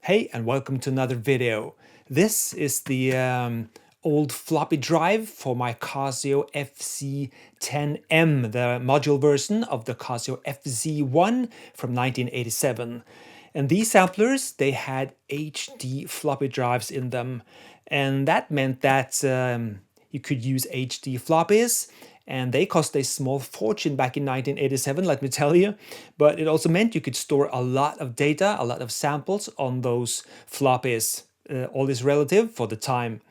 Hey, and welcome to another video. This is the old floppy drive for my Casio FZ-10M, the module version of the Casio FZ-1 from 1987. And these samplers, they had HD floppy drives in them. And that meant that you could use HD floppies, and they cost a small fortune back in 1987, let me tell you. But it also meant you could store a lot of data, a lot of samples on those floppies. All is relative for the time.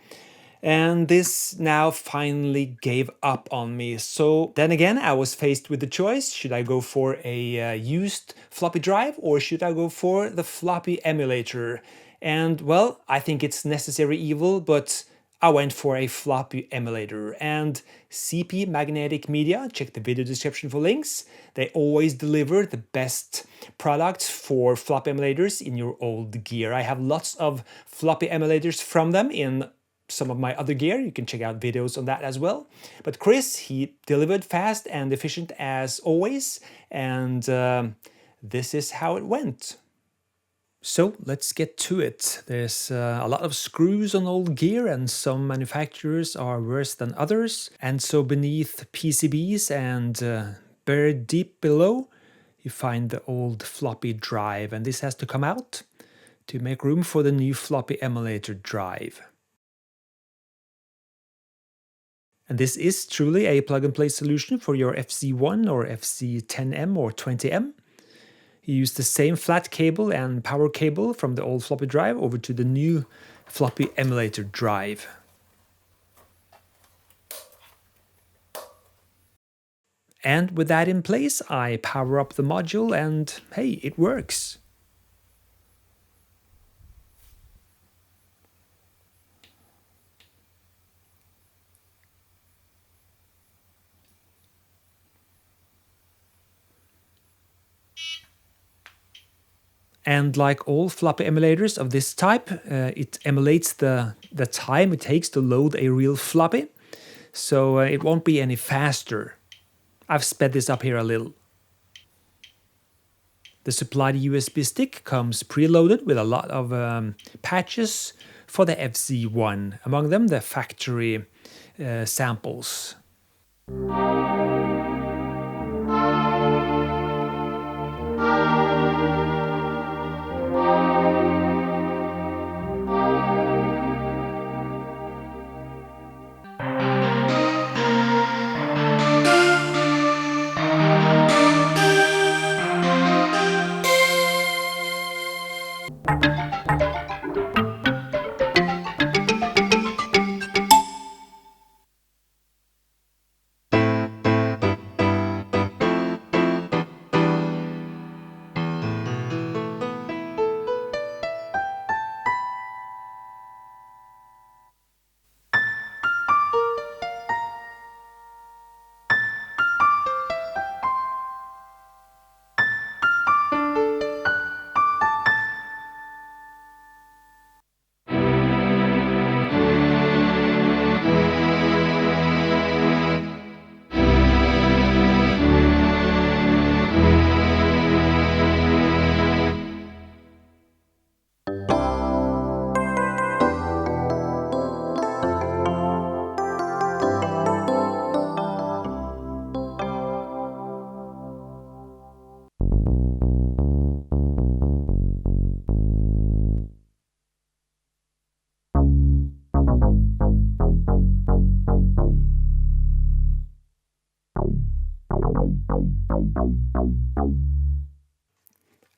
And this now finally gave up on me. So then again, I was faced with the choice. Should I go for a used floppy drive, or should I go for the floppy emulator? And well, I think it's necessary evil, but I went for a floppy emulator. And Cpmagnetic Media, check the video description for links. They always deliver the best products for floppy emulators in your old gear. I have lots of floppy emulators from them in some of my other gear. You can check out videos on that as well. But Chris, he delivered fast and efficient as always. And this is how it went. So let's get to it. There's a lot of screws on old gear, and some manufacturers are worse than others. And so beneath PCBs and buried deep below, you find the old floppy drive. And this has to come out to make room for the new floppy emulator drive. And this is truly a plug-and-play solution for your FZ-1 or FZ-10M or 20M. You use the same flat cable and power cable from the old floppy drive over to the new floppy emulator drive. And with that in place, I power up the module and hey, it works. And like all floppy emulators of this type, it emulates the time it takes to load a real floppy. So it won't be any faster. I've sped this up here a little. The supplied USB stick comes preloaded with a lot of patches for the FZ-1, among them the factory samples.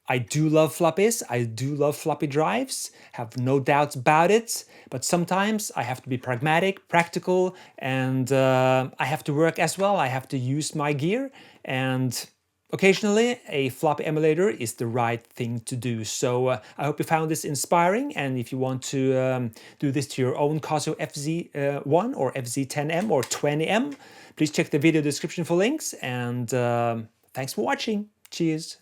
I do love floppies, I do love floppy drives, have no doubts about it, but sometimes I have to be pragmatic, practical, and I have to work as well. I have to use my gear, and occasionally a floppy emulator is the right thing to do. So I hope you found this inspiring, and if you want to do this to your own Casio FZ-1 or FZ-10M or 20M, please check the video description for links, and thanks for watching. Cheers.